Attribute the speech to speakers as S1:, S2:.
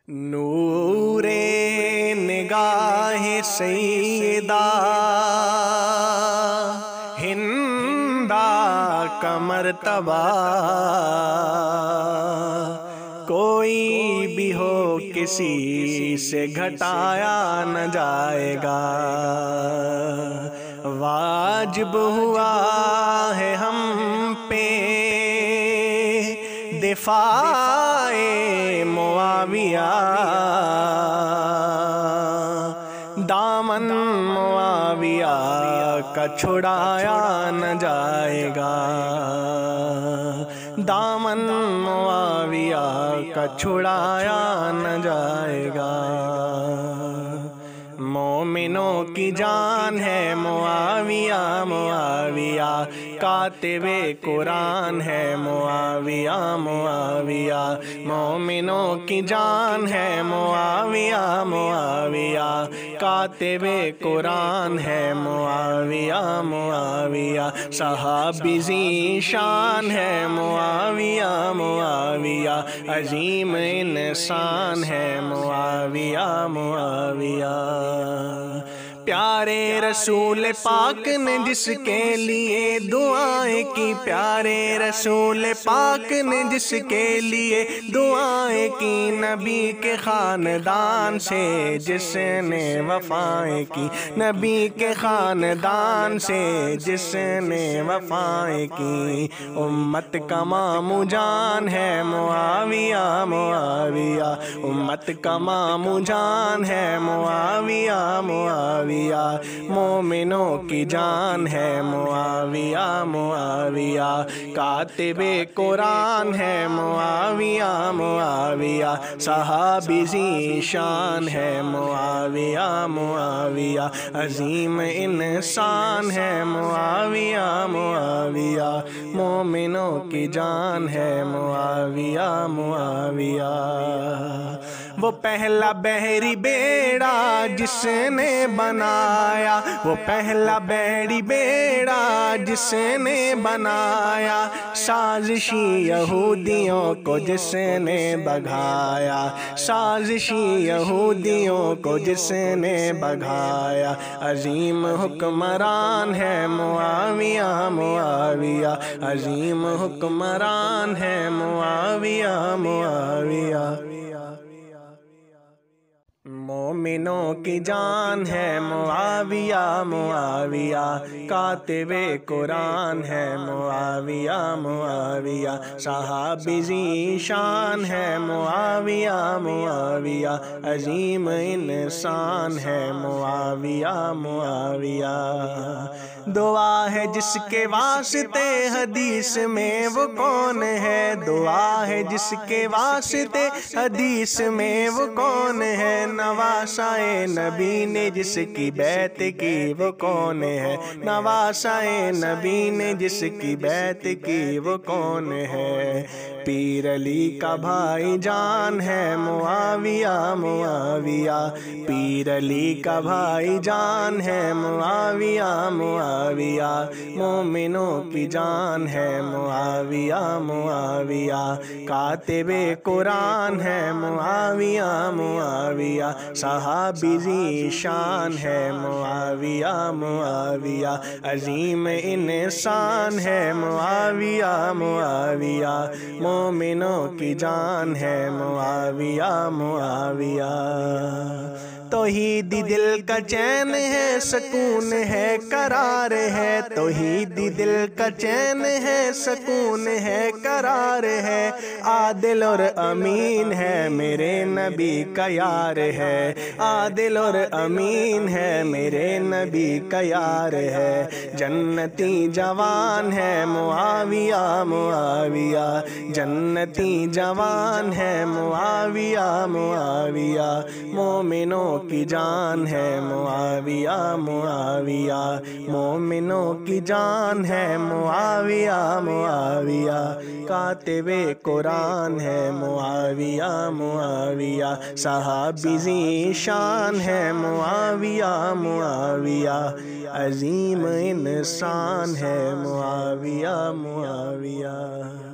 S1: نور نگاہ سیدہ ہندا کا مرتبہ کوئی بھی ہو کسی سے گھٹایا نہ جائے گا۔ واجب ہوا ہے ہم پہ دفاع معاویہ، دامن معاویہ کا چھڑایا نہ جائے گا، دامن معاویہ کا چھڑایا نہ جائے گا۔ مومنوں کی جان ہے معاویہ، معاویہ کاتب قرآن ہے معاویہ، معاویہ مومنوں کی جان ہے معاویہ، معاویہ کاتب قرآن ہے معاویہ، معاویہ صحابی ذی شان ہے معاویہ، معاویہ عظیم انسان ہے معاویہ، معاویہ۔ پیارے رسول پاک نے جس کے لیے دعائیں کی، پیارے رسول پاک نے جس کے لیے دعائیں کی، نبی کے خاندان سے جس نے وفائیں کی، نبی کے خاندان سے جس نے وفائیں کی، امت کا مامو جان ہے معاویہ، معاویہ امت کا مامو جان ہے معاویہ، معاویہ مومنوں کی جان ہے معاویہ، معاویہ کاتب قرآن ہے معاویہ، معاویہ صحابی ذی شان ہے معاویہ، معاویہ عظیم انسان ہے معاویہ، معاویہ مومنوں کی جان ہے معاویہ، معاویہ۔ وہ پہلا بحری بیڑا جس نے بنایا، وہ پہلا بحری بیڑا جس نے بنایا، سازشی یہودیوں کو جس نے بھگایا، سازشی یہودیوں کو جس نے بھگایا، عظیم حکمران ہے معاویہ، معاویہ عظیم حکمران ہے معاویہ، معاویہ۔ مومنوں کی جان ہے معاویہ، معاویہ کاتب قرآن ہے معاویہ، معاویہ صحابی ذی شان ہے معاویہ، معاویہ عظیم انسان ہے معاویہ، معاویہ۔ دعا ہے جس کے واسطے حدیث میں وہ کون ہے، دعا ہے جس کے واسطے حدیث میں وہ کون ہے، نواسائے نبی نے جس کی بیعت کی وہ کون ہے، نواسائے نبی نے جس کی بیعت کی وہ کون ہے، پیر علی کا بھائی جان ہے معاویہ، معاویہ پیر علی کا بھائی جان ہے معاویہ، معاویہ مومنوں کی جان ہے معاویہ، معاویہ کاتب قرآن ہے معاویہ، معاویہ صحابی ذی شان ہے معاویہ، معاویہ عظیم انسان ہے معاویہ، معاویہ مومنوں کی جان ہے معاویہ، معاویہ۔ توحیدی دل کا چین ہے، سکون ہے، قرار ہے، توحیدی دل کا چین ہے، سکون ہے، قرار ہے، عادل اور امین ہے میرے نبی کا یار ہے، عادل اور امین ہے میرے نبی کا یار ہے، جنتی جوان ہے معاویہ، معاویہ جنتی جوان ہے معاویہ، معاویہ مومنوں کی جان ہے معاویہ، معاویہ مومنوں کی جان ہے معاویہ، معاویہ کاتب قرآن ہے معاویہ، معاویہ صحابی ذی شان ہے معاویہ، معاویہ عظیم انسان ہے معاویہ، معاویہ۔